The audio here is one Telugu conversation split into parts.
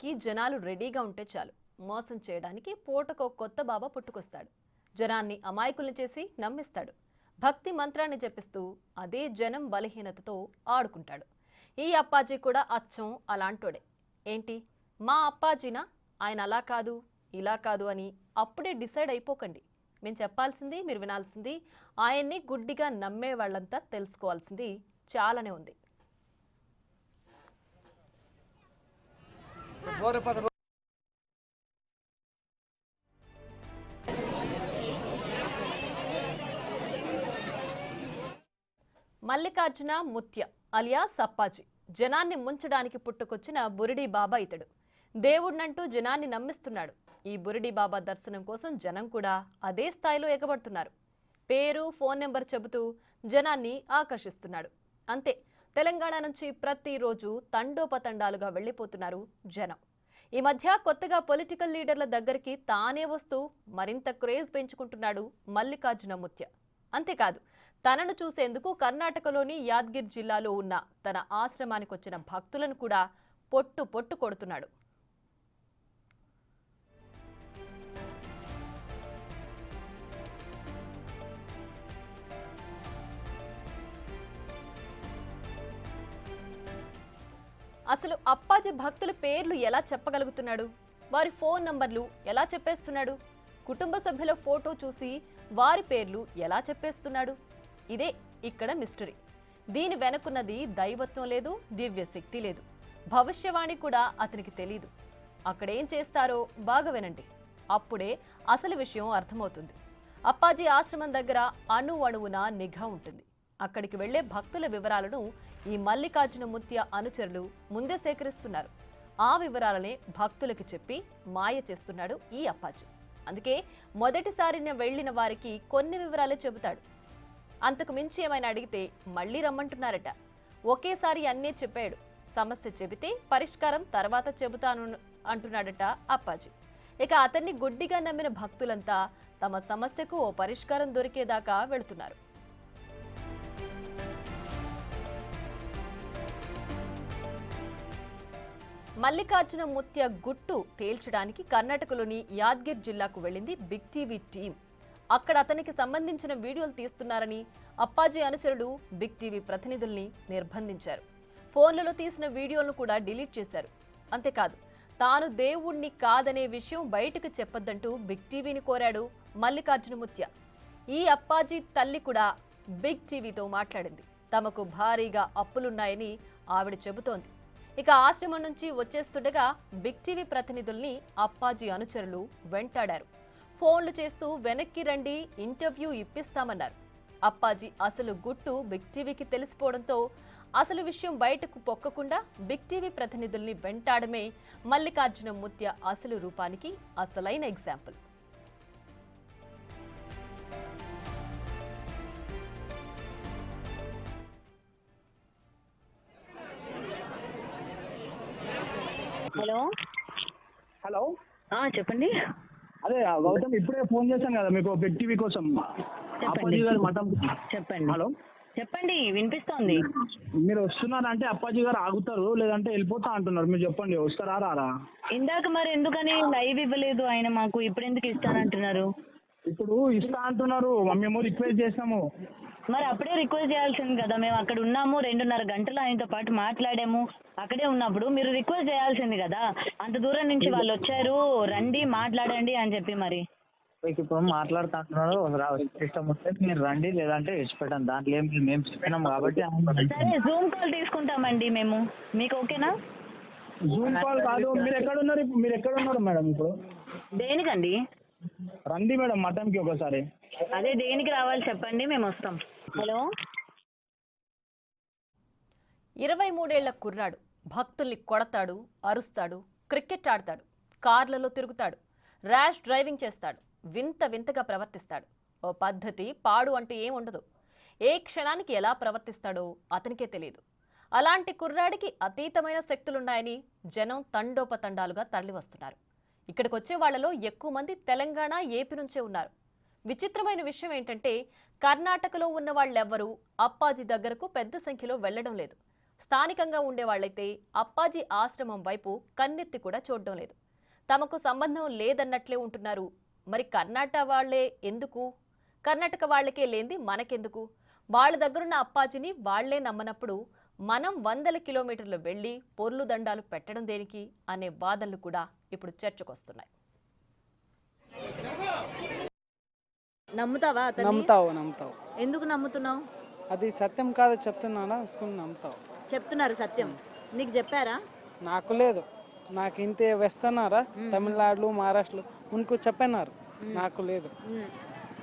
అప్పాజీకి జనాలు రెడీగా ఉంటే చాలు మోసం చేయడానికి పూటకో కొత్త బాబా పుట్టుకొస్తాడు. జనాన్ని అమాయకుల్ని చేసి నమ్మిస్తాడు. భక్తి మంత్రాన్ని జపిస్తూ అదే జనం బలహీనతతో ఆడుకుంటాడు. ఈ అప్పాజీ కూడా అచ్చం అలాంటోడే. ఏంటి మా అప్పాజీనా, ఆయన అలా కాదు ఇలా కాదు అని అప్పుడే డిసైడ్ అయిపోకండి. మేము చెప్పాల్సింది మీరు వినాల్సింది, ఆయన్ని గుడ్డిగా నమ్మే వాళ్ళంతా తెలుసుకోవాల్సింది చాలానే ఉంది. మల్లికార్జున ముత్య అలియాస్ అప్పాజీ జనాన్ని ముంచడానికి పుట్టుకొచ్చిన బురిడి బాబా ఇతడు. దేవుడినంటూ జనాన్ని నమ్మిస్తున్నాడు. ఈ బురిడి బాబా దర్శనం కోసం జనం కూడా అదే స్థాయిలో ఎగబడుతున్నారు. పేరు ఫోన్ నెంబర్ చెబుతూ జనాన్ని ఆకర్షిస్తున్నాడు. అంతే, తెలంగాణ నుంచి ప్రతిరోజు తండోపతండాలుగా వెళ్లిపోతున్నారు జనం. ఈ మధ్య కొత్తగా పొలిటికల్ లీడర్ల దగ్గరికి తానే వస్తూ మరింత క్రేజ్ పెంచుకుంటున్నాడు మల్లికార్జున ముత్య. అంతేకాదు, తనను చూసేందుకు కర్ణాటకలోని యాద్గిర్ జిల్లాలో ఉన్న తన ఆశ్రమానికి వచ్చిన భక్తులను కూడా పొట్టు పొట్టు కొడుతున్నాడు. అసలు అప్పాజీ భక్తుల పేర్లు ఎలా చెప్పగలుగుతున్నాడు? వారి ఫోన్ నంబర్లు ఎలా చెప్పేస్తున్నాడు? కుటుంబ సభ్యుల ఫోటో చూసి వారి పేర్లు ఎలా చెప్పేస్తున్నాడు? ఇదే ఇక్కడ మిస్టరీ. దీని వెనుకున్నది దైవత్వం లేదు, దివ్య శక్తి లేదు, భవిష్యవాణి కూడా అతనికి తెలీదు. అక్కడేం చేస్తారో బాగా వినండి, అప్పుడే అసలు విషయం అర్థమవుతుంది. అప్పాజీ ఆశ్రమం దగ్గర అణువణువున నిఘా ఉంటుంది. అక్కడికి వెళ్లే భక్తుల వివరాలను ఈ మల్లికార్జున ముత్య అనుచరులు ముందే సేకరిస్తున్నారు. ఆ వివరాలనే భక్తులకు చెప్పి మాయ చేస్తున్నాడు ఈ అప్పాజీ. అందుకే మొదటిసారి వెళ్లిన వారికి కొన్ని వివరాలే చెబుతాడు. అంతకు మించి ఏమైనా అడిగితే మళ్లీ రమ్మంటున్నారట. ఒకేసారి అన్నీ చెప్పాడు. సమస్య చెబితే పరిష్కారం తర్వాత చెబుతాను అంటున్నాడట అప్పాజీ. ఇక అతన్ని గుడ్డిగా నమ్మిన భక్తులంతా తమ సమస్యకు ఓ పరిష్కారం దొరికేదాకా వెళుతున్నారు. మల్లికార్జున ముత్య గుట్టు తేల్చడానికి కర్ణాటకలోని యాద్గిర్ జిల్లాకు వెళ్లింది బిగ్ టీవీ టీం. అక్కడ అతనికి సంబంధించిన వీడియోలు తీస్తున్నారని అప్పాజీ అనుచరులు బిగ్ టీవీ ప్రతినిధుల్ని నిర్బంధించారు. ఫోన్లలో తీసిన వీడియోలను కూడా డిలీట్ చేశారు. అంతేకాదు, తాను దేవుణ్ణి కాదనే విషయం బయటకు చెప్పొద్దంటూ బిగ్ టీవీని కోరాడు మల్లికార్జున ముత్య. ఈ అప్పాజీ తల్లి కూడా బిగ్ టీవీతో మాట్లాడింది. తమకు భారీగా అప్పులున్నాయని ఆవిడ చెబుతోంది. ఇక ఆశ్రమం నుంచి వచ్చేస్తుండగా బిగ్ టీవీ ప్రతినిధుల్ని అప్పాజీ అనుచరులు వెంటాడారు. ఫోన్లు చేస్తూ వెనక్కి రండి, ఇంటర్వ్యూ ఇప్పిస్తామన్నారు. అప్పాజీ అసలు గుట్టు బిగ్ టీవీకి తెలిసిపోవడంతో అసలు విషయం బయటకు పొక్కకుండా బిగ్ టీవీ ప్రతినిధుల్ని వెంటాడమే మల్లికార్జున ముత్య అసలు రూపానికి అసలైన ఎగ్జాంపుల్. హలో హలో చెప్పండి. అదే గౌతమ్, ఇప్పుడే ఫోన్ చేశాను కదా మీకు బిగ్ టీవీ కోసం. అప్పాజీ గారు మఠం. చెప్పండి. హలో చెప్పండి, వినిపిస్తోంది. మీరు వస్తున్నారంటే అప్పాజీ గారు ఆగుతారు, లేదంటే వెళ్ళిపోతా అంటున్నారు. మీరు చెప్పండి, వస్తారా రారా? ఇందాక మరి ఎందుకని లైవ్ ఇవ్వలేదు ఆయన మాకు, ఇప్పుడు ఎందుకు ఇస్తానంటున్నారు? ఇప్పుడు ఇస్తా అంటున్నారు, మేము రిక్వెస్ట్ చేసాము. మరి అప్పుడే రిక్వెస్ట్ చేయాల్సింది కదా. మేము అక్కడ ఉన్నాము, 2.5 గంటలు ఆయనతో పాటు మాట్లాడాము. అక్కడే ఉన్నప్పుడు మీరు రిక్వెస్ట్ చేయాల్సింది కదా. అంత దూరం నుంచి వాళ్ళు వచ్చారు, రండి మాట్లాడండి అని చెప్పి. మరి మీకు ఇప్పుడు మాట్లాడుతా అంటున్నారు, ఇష్టం వస్తే మీరు రండి, లేదంటే ఇచ్చిపెట్టాను. దాంట్లో ఏం మేము చెప్పినాం కాబట్టి. సరే, జూమ్ కాల్ తీసుకుంటామండి మేము, మీకు ఓకేనా? జూమ్ కాల్ కాదు. మీరు ఎక్కడ ఉన్నారు? మీరు ఎక్కడ ఉన్నారు మేడం ఇప్పుడు? దేనికండి? రండి మేడం మఠంకి ఒకసారి. అదే దేనికి రావాలి చెప్పండి, మేము వస్తాం. హలో. 23 ఏళ్ల కుర్రాడు భక్తుల్ని కొడతాడు, అరుస్తాడు, క్రికెట్ ఆడతాడు, కార్లలో తిరుగుతాడు, ర్యాష్ డ్రైవింగ్ చేస్తాడు, వింత వింతగా ప్రవర్తిస్తాడు. ఓ పద్ధతి పాడు అంటూ ఏం ఉండదు. ఏ క్షణానికి ఎలా ప్రవర్తిస్తాడో అతనికే తెలియదు. అలాంటి కుర్రాడికి అతీతమైన శక్తులున్నాయని జనం తండోపతండాలుగా తరలివస్తున్నారు. ఇక్కడికి వచ్చే వాళ్లలో ఎక్కువ మంది తెలంగాణ, ఏపీ నుంచే ఉన్నారు. విచిత్రమైన విషయం ఏంటంటే కర్ణాటకలో ఉన్న వాళ్ళెవ్వరూ అప్పాజీ దగ్గరకు పెద్ద సంఖ్యలో వెళ్లడం లేదు. స్థానికంగా ఉండేవాళ్లైతే అప్పాజీ ఆశ్రమం వైపు కన్నెత్తి కూడా చూడడం లేదు. తమకు సంబంధం లేదన్నట్లే ఉంటున్నారు. మరి కర్ణాటక వాళ్లకే లేంది మనకెందుకు? వాళ్ళ దగ్గరున్న అప్పాజీని వాళ్లే నమ్మనప్పుడు మనం వందల కిలోమీటర్లు వెళ్లి పొర్లు దండాలు పెట్టడం దేనికి అనే వాదనలు కూడా ఇప్పుడు చర్చకొస్తున్నాయి. నమ్ముతావా అతన్ని? నమ్ముతావు. ఎందుకు నమ్ముతున్నావు? అది సత్యం కాదు చెప్తున్నానా, నమ్ముతావు. చెప్తున్నారు సత్యం. నీకు చెప్పారా? నాకు లేదు, నాకు ఇంతే వేస్తున్నారా తమిళనాడులో మహారాష్ట్రలో ఉనికి చెప్పన్నారు, నాకు లేదు.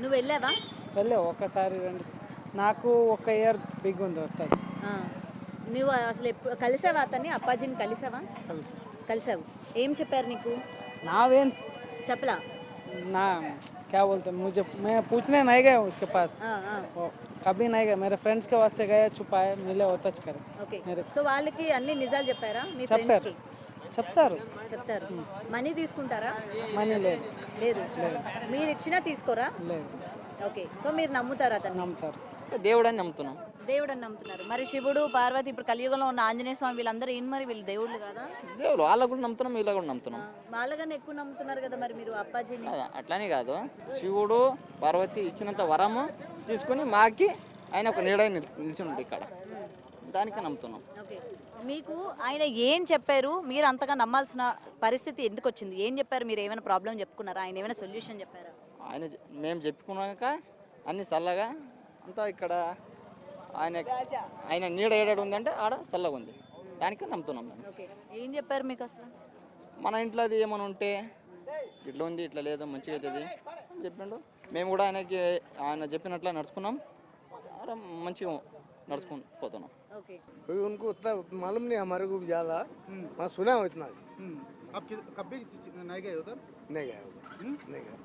నువ్వు వెళ్ళావా? వెళ్ళే ఒకసారి 2 నాకు ఒక ఇయర్ బిగ్ ఉంది వస్తుంది. నువ్వు అసలు ఎప్పుడు కలిసావా అతన్ని? అప్పాజీని కలిసావా? కలిసావు. ఏం చెప్పారు నీకు? नावेन చెప్పలా? ना क्या बोलते हैं, मुझे मैं पूछने नहीं गया उसके पास, वो कभी नहीं गया. मेरे फ्रेंड्स के वास्ते गया, छुपाए मिले होता करे. ఓకే. मेरे సో వాళ్ళకి అన్ని నిజాలు చెప్పారా మీ చెప్పారు. ఫ్రెండ్స్ కి? చెప్తారు. మనీ తీసుకుంటారా? మనీ లేదు. లేదు. మీరు ఇచ్చినా తీసుకోరా? లేదు. ఓకే. సో మీరు నమ్ముతారు అతన్ని? నమ్ముతారు. దేవుడని నమ్ముతున్నాం. దేవుడు అని నమ్ముతున్నారు. మరి శివుడు, పార్వతి, ఇప్పుడు కలియుగంలో ఉన్న ఆంజనేయ స్వామి వీళ్ళందరూ ఏం మరి వీళ్ళు దేవుళ్ళు కదా? దేవుడు వాళ్ళకు కూడా నమ్ముతున్నాం, వీళ్ళ కూడా నమ్ముతున్నాం. వాళ్ళకన్నా ఎక్కువ నమ్ముతున్నారు కదా మరి మీరు అప్పాజీని. అట్లానే కాదు, శివుడు పార్వతి ఇచ్చినంత వరము తీసుకుని మాకి ఆయన ఒక నీడ నిలిచిండు ఇక్కడ, దానికి నమ్ముతున్నాం. ఓకే. మీకు ఆయన ఏం చెప్పారు? మీరు అంతగా నమ్మాల్సిన పరిస్థితి ఎందుకు వచ్చింది? ఏం చెప్పారు? మీరు ఏమైనా ప్రాబ్లం చెప్పుకున్నారా? ఆయన ఏమైనా సొల్యూషన్ చెప్పారా? మేము చెప్పుకున్నాక అన్ని చల్లగా అంతా ఇక్కడ ఆయన నీడ ఏడాడు ఉందంటే ఆడ చల్లగా ఉంది, దానికి నమ్ముతున్నాం మేము. ఓకే. ఏం చెప్పారు మీకు అసలు? మన ఇంట్లో అది ఏమైనా ఉంటే ఇట్లా ఉంది, ఇట్లా లేదు, మంచిగా అవుతుంది అని చెప్పిండు. మేము కూడా ఆయన చెప్పినట్లా నడుచుకున్నాం, మంచిగా నడుచుకుని పోతున్నాం. ఓకే. उनको उतना मालूम नहीं, हमारे को भी ज़्यादा मैं सुना हूँ इतना. आप कभी नहीं गए उधर? नहीं गया उधर, नहीं गया.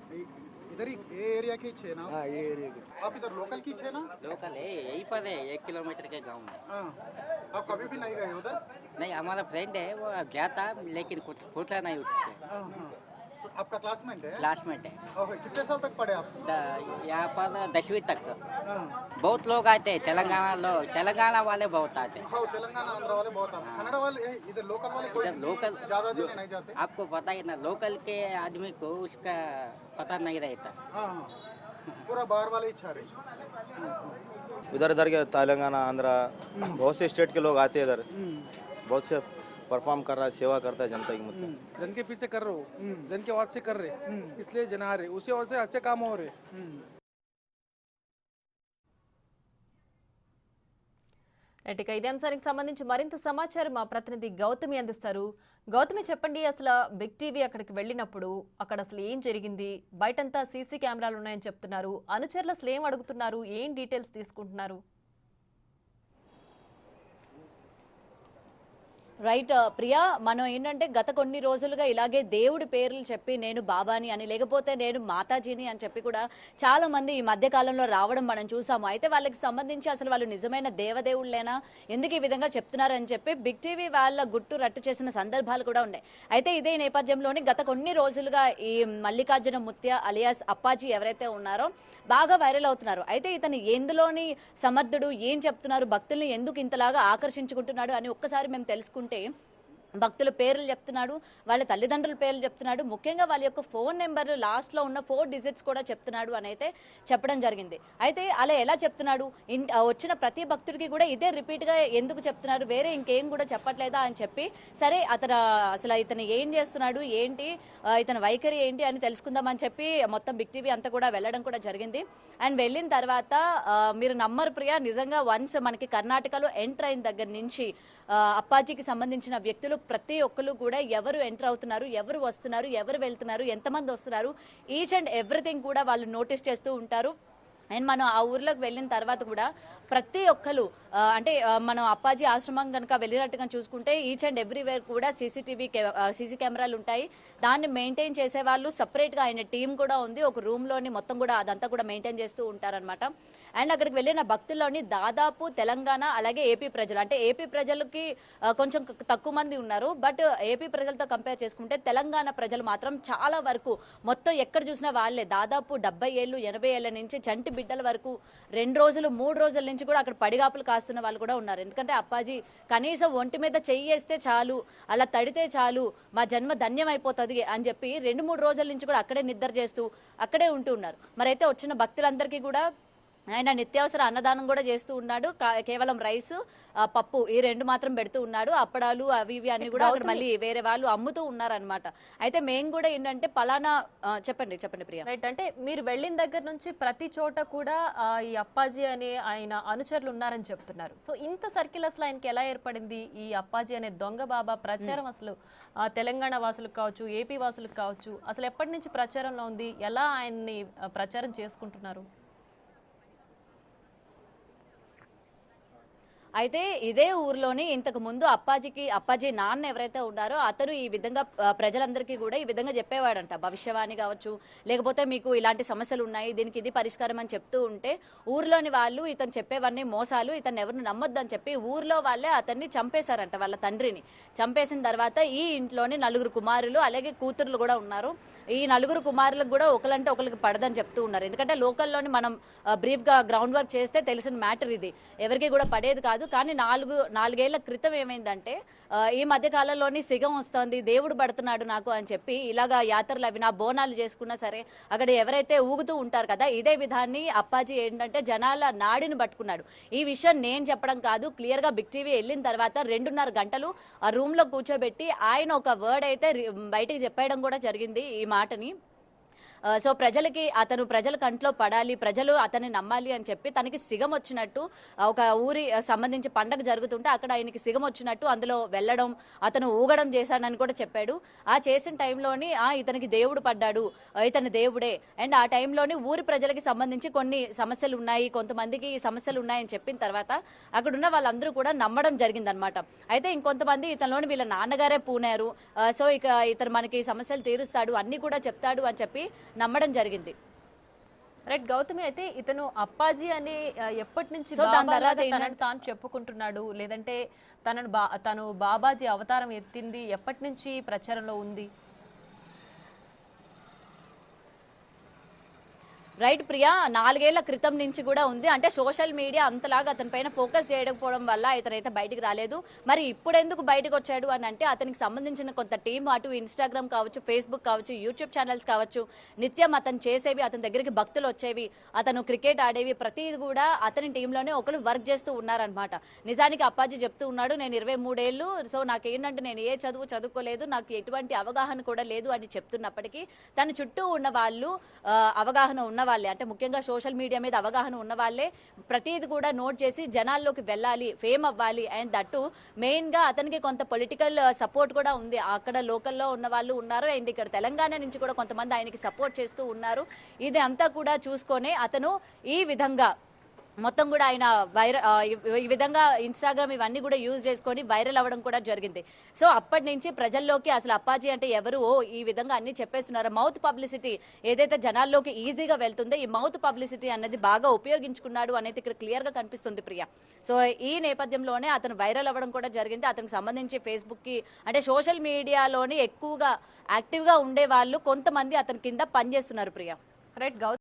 इधर ही ये एरिया के छे ना? हाँ ये एरिया के. आप इधर लोकल की छे ना? लोकल है, यही पर है, 1 किलोमीटर के गांव में. हाँ. आप कभी भी नहीं गए उधर? नहीं, हमारा फ्रेंड है, वो गया था लेकिन कुछ पूछा नहीं उससे. हाँ हाँ. तो आपका क्लासमेट है? क्लासमेट है. ओके. कितने साल तक पढ़े आप? यहाँ पर 10वीं तक. हाँ. बहुत लोग आते हैं, तेलंगाना वाले बहुत आते हैं. हाँ, तेलंगाना आंध्र वाले बहुत आते हैं. कन्नड़ वाले इधर लोकल वाले कोई इधर लोकल ज्यादा जने नहीं जाते? आपको पता है ना, लोकल के आदमी को उसका पता नहीं रहता. हाँ हाँ. पूरा बाहर वाले ही छा रहे. इधर के तेलंगाना आंध्रा बहुत से स्टेट के लोग आते हैं इधर, बहुत से परफॉर्म कर रहा है, सेवा करता है जनता की. मतलब जन के पीछे कर रहे हो, जन के वास्ते कर रहे, इसलिए जन आ रहे, उसी वजह से अच्छे काम हो रहे. ఇక ఇదే అంశానికి సంబంధించి మరింత సమాచారం మా ప్రతినిధి గౌతమి అందిస్తారు. గౌతమి, చెప్పండి, అసలు బిగ్ టీవీ అక్కడికి వెళ్ళినప్పుడు అక్కడ అసలు ఏం జరిగింది? బయటంతా సీసీ కెమెరాలు ఉన్నాయని చెప్తున్నారు, అనుచరులు అసలు ఏం అడుగుతున్నారు, ఏం డీటెయిల్స్ తీసుకుంటున్నారు? రైట్ ప్రియా, మనం ఏంటంటే గత కొన్ని రోజులుగా ఇలాగే దేవుడి పేర్లు చెప్పి నేను బాబాని అని, లేకపోతే నేను మాతాజీని అని చెప్పి కూడా చాలా మంది ఈ మధ్య కాలంలో రావడం మనం చూసాము. అయితే వాళ్ళకి సంబంధించి అసలు వాళ్ళు నిజమైన దేవదేవుళ్ళేనా, ఎందుకు ఈ విధంగా చెప్తున్నారని చెప్పి బిగ్ టీవీ వాళ్ళ గుట్టు రట్టు చేసిన సందర్భాలు కూడా ఉన్నాయి. అయితే ఇదే నేపథ్యంలోని గత కొన్ని రోజులుగా ఈ మల్లికార్జున ముత్య అలియాస్ అప్పాజీ ఎవరైతే ఉన్నారో బాగా వైరల్ అవుతున్నారు. అయితే ఇతను ఎందులోని సమర్థుడు, ఏం చెప్తున్నారు, భక్తుల్ని ఎందుకు ఇంతలాగా ఆకర్షించుకుంటున్నాడు అని ఒక్కసారి మేము తెలుసుకుంటే భక్తుల పేర్లు చెప్తున్నాడు, వాళ్ళ తల్లిదండ్రుల పేర్లు చెప్తున్నాడు, ముఖ్యంగా వాళ్ళ యొక్క ఫోన్ నెంబర్ లాస్ట్లో ఉన్న 4 డిజిట్స్ కూడా చెప్తున్నాడు అని అయితే చెప్పడం జరిగింది. అయితే అలా ఎలా చెప్తున్నాడు, వచ్చిన ప్రతి భక్తుడికి కూడా ఇదే రిపీట్గా ఎందుకు చెప్తున్నారు, వేరే ఇంకేం కూడా చెప్పట్లేదా అని చెప్పి, సరే అసలు ఇతను ఏం చేస్తున్నాడు, ఏంటి ఇతని వైఖరి ఏంటి అని తెలుసుకుందామని చెప్పి మొత్తం బిగ్ టీవీ అంతా కూడా వెళ్ళడం కూడా జరిగింది. అండ్ వెళ్ళిన తర్వాత మీరు నమ్మరు ప్రియా, నిజంగా వన్స్ మనకి కర్ణాటకలో ఎంటర్ అయిన దగ్గర నుంచి అప్పాజీకి సంబంధించిన వ్యక్తులు ప్రతి ఒక్కరు కూడా ఎవరు ఎంటర్ అవుతున్నారు, ఎవరు వస్తున్నారు, ఎవరు వెళ్తున్నారు, ఎంతమంది వస్తున్నారు, ఈచ్ అండ్ ఎవ్రీథింగ్ కూడా వాళ్ళు నోటీస్ చేస్తూ ఉంటారు. అండ్ మనం ఆ ఊర్లోకి వెళ్ళిన తర్వాత కూడా ప్రతి ఒక్కరు అంటే మనం అప్పాజీ ఆశ్రమం కనుక వెళ్ళినట్టుగా చూసుకుంటే ఈచ్ అండ్ ఎవ్రీవేర్ కూడా సీసీ కెమెరాలు ఉంటాయి. దాన్ని మెయింటైన్ చేసే వాళ్ళు సపరేట్గా ఆయన టీం కూడా ఉంది. ఒక రూమ్లోని మొత్తం కూడా అదంతా కూడా మెయింటైన్ చేస్తూ ఉంటారనమాట. అండ్ అక్కడికి వెళ్ళిన భక్తుల్లోని దాదాపు తెలంగాణ అలాగే ఏపీ ప్రజలు, అంటే ఏపీ ప్రజలకి కొంచెం తక్కువ మంది ఉన్నారు, బట్ ఏపీ ప్రజలతో కంపేర్ చేసుకుంటే తెలంగాణ ప్రజలు మాత్రం చాలా వరకు మొత్తం ఎక్కడ చూసినా వాళ్ళే, దాదాపు 70 ఏళ్ళు 80 ఏళ్ళ నుంచి చంటి బిడ్డల వరకు 2 రోజులు 3 రోజుల నుంచి కూడా అక్కడ పడిగాపులు కాస్తున్న వాళ్ళు కూడా ఉన్నారు. ఎందుకంటే అప్పాజీ కనీసం ఒంటి మీద చెయ్యేస్తే చాలు, అలా తడితే చాలు, మా జన్మ ధన్యం అయిపోతుంది అని చెప్పి 2-3 రోజుల నుంచి కూడా అక్కడే నిద్ర చేస్తూ అక్కడే ఉంటూ ఉన్నారు. మరైతే వచ్చిన భక్తులందరికీ కూడా ఆయన నిత్యావసర అన్నదానం కూడా చేస్తూ ఉన్నాడు. కేవలం రైస్, పప్పు ఈ 2 మాత్రం పెడుతూ ఉన్నాడు. అప్పడాలు అవి ఇవి అన్ని కూడా అక్కడ మళ్ళీ వేరే వాళ్ళు అమ్ముతూ ఉన్నారనమాట. అయితే మేము కూడా ఏంటంటే పలానా చెప్పండి ప్రియా. రైట్, అంటే మీరు వెళ్ళిన దగ్గర నుంచి ప్రతి చోట కూడా ఈ అప్పాజీ అనే ఆయన అనుచరులు ఉన్నారని చెప్తున్నారు. సో ఇంత సర్కిల్ అసలు ఆయనకి ఎలా ఏర్పడింది? ఈ అప్పాజీ అనే దొంగ బాబా ప్రచారం అసలు తెలంగాణ వాసులకు కావచ్చు, ఏపీ వాసులకు కావచ్చు, అసలు ఎప్పటి నుంచి ప్రచారంలో ఉంది? ఎలా ఆయన్ని ప్రచారం చేసుకుంటున్నారు? అయితే ఇదే ఊర్లోని ఇంతకు ముందు అప్పాజీ నాన్న ఎవరైతే ఉన్నారో అతను ఈ విధంగా ప్రజలందరికీ కూడా ఈ విధంగా చెప్పేవాడంట. భవిష్యవాణి కావచ్చు, లేకపోతే మీకు ఇలాంటి సమస్యలు ఉన్నాయి, దీనికి ఇది పరిష్కారం అని చెప్తూ ఉంటే ఊర్లోని వాళ్ళు ఇతను చెప్పేవన్నీ మోసాలు, ఇతను ఎవరిని నమ్మొద్దని చెప్పి ఊర్లో వాళ్ళే అతన్ని చంపేశారంట. వాళ్ళ తండ్రిని చంపేసిన తర్వాత ఈ ఇంట్లోని 4 కుమారులు అలాగే కూతుర్లు కూడా ఉన్నారు. ఈ 4 కుమారులకు కూడా ఒకలంటే ఒకరికి పడదని చెప్తూ ఉన్నారు. ఎందుకంటే లోకల్లోని మనం బ్రీఫ్గా గ్రౌండ్ వర్క్ చేస్తే తెలిసిన మ్యాటర్ ఇది, ఎవరికి కూడా పడేది కాదు. కానీ 4 ఏళ్ల క్రితం ఏమైందంటే ఈ మధ్య కాలంలోని సిగం వస్తుంది, దేవుడు పడుతున్నాడు నాకు అని చెప్పి ఇలాగా యాత్రలు అవి నా బోనాలు చేసుకున్నా సరే అక్కడ ఎవరైతే ఊగుతూ ఉంటారు కదా, ఇదే విధాన్ని అప్పాజీ ఏంటంటే జనాల నాడిని పట్టుకున్నాడు. ఈ విషయం నేను చెప్పడం కాదు, క్లియర్గా బిగ్ టీవీ వెళ్ళిన తర్వాత 2.5 గంటలు ఆ రూమ్లో కూర్చోబెట్టి ఆయన ఒక వర్డ్ అయితే బయటికి చెప్పేయడం కూడా జరిగింది ఈ మాటని. సో ప్రజల కంట్లో పడాలి, ప్రజలు అతన్ని నమ్మాలి అని చెప్పి తనకి సిగం వచ్చినట్టు ఒక ఊరి సంబంధించి పండగ జరుగుతుంటే అక్కడ ఆయనకి సిగం వచ్చినట్టు అందులో వెళ్ళడం, అతను ఊగడం చేశాడని కూడా చెప్పాడు. ఆ చేసిన టైంలోని ఇతనికి దేవుడు పడ్డాడు, ఇతని దేవుడే. అండ్ ఆ టైంలోని ఊరి ప్రజలకి సంబంధించి కొన్ని సమస్యలు ఉన్నాయి, కొంతమందికి సమస్యలు ఉన్నాయని చెప్పిన తర్వాత అక్కడున్న వాళ్ళందరూ కూడా నమ్మడం జరిగిందనమాట. అయితే ఇంకొంతమంది ఇతనిలోని వీళ్ళ నాన్నగారే పూనారు, సో ఇతను మనకి సమస్యలు తీరుస్తాడు, అన్ని కూడా చెప్తాడు అని చెప్పి నమ్మడం జరిగింది. రైట్ గౌతమి, అయితే ఇతను అప్పాజీ అని ఎప్పటి నుంచి తాను చెప్పుకుంటున్నాడు, లేదంటే తను బాబాజీ అవతారం ఎత్తింది ఎప్పటి నుంచి ప్రచారంలో ఉంది? రైట్ ప్రియా, 4 ఏళ్ల క్రితం నుంచి కూడా ఉంది. అంటే సోషల్ మీడియా అంతలాగా అతని పైన ఫోకస్ చేయకపోవడం వల్ల ఇతనైతే బయటికి రాలేదు. మరి ఇప్పుడు ఎందుకు బయటకు వచ్చాడు అని అంటే అతనికి సంబంధించిన కొంత టీం అటు ఇన్స్టాగ్రామ్ కావచ్చు, ఫేస్బుక్ కావచ్చు, యూట్యూబ్ ఛానల్స్ కావచ్చు, నిత్యం అతను చేసేవి, అతని దగ్గరికి భక్తులు వచ్చేవి, అతను క్రికెట్ ఆడేవి, ప్రతిది కూడా అతని టీంలోనే ఒకరు వర్క్ చేస్తూ ఉన్నారనమాట. నిజానికి అప్పాజీ చెప్తూ ఉన్నాడు, నేను 23 ఏళ్ళు, సో నాకేంటంటే నేను ఏ చదువుకోలేదు, నాకు ఎటువంటి అవగాహన కూడా లేదు అని చెప్తున్నప్పటికీ తన చుట్టూ ఉన్న వాళ్ళు అవగాహన ఉన్న వాళ్ళే, అంటే ముఖ్యంగా సోషల్ మీడియా మీద అవగాహన ఉన్న వాళ్ళే ప్రతిది కూడా నోట్ చేసి జనాల్లోకి వెళ్ళాలి, ఫేమ్ అవ్వాలి. అండ్ దట్టు మెయిన్గా అతనికి కొంత పొలిటికల్ సపోర్ట్ కూడా ఉంది. అక్కడ లోకల్లో ఉన్న వాళ్ళు ఉన్నారు, అండ్ ఇక్కడ తెలంగాణ నుంచి కూడా కొంతమంది ఆయనకి సపోర్ట్ చేస్తూ ఉన్నారు. ఇది అంతా కూడా చూసుకొని అతను ఈ విధంగా మొత్తం కూడా ఆయన ఈ విధంగా ఇన్స్టాగ్రామ్ ఇవన్నీ కూడా యూజ్ చేసుకొని వైరల్ అవ్వడం కూడా జరిగింది. సో అప్పటి నుంచి ప్రజల్లోకి అసలు అప్పాజీ అంటే ఎవరు, ఈ విధంగా అన్ని చెప్పేస్తున్నారు. మౌత్ పబ్లిసిటీ ఏదైతే జనాల్లోకి ఈజీగా వెళ్తుందో ఈ మౌత్ పబ్లిసిటీ అనేది బాగా ఉపయోగించుకున్నాడు అనేది ఇక్కడ క్లియర్గా కనిపిస్తుంది ప్రియా. సో ఈ నేపథ్యంలోనే అతను వైరల్ అవ్వడం కూడా జరిగింది. అతనికి సంబంధించి ఫేస్బుక్కి అంటే సోషల్ మీడియాలోని ఎక్కువగా యాక్టివ్గా ఉండే వాళ్ళు కొంతమంది అతని కింద పనిచేస్తున్నారు ప్రియా. రైట్ గౌతమ్.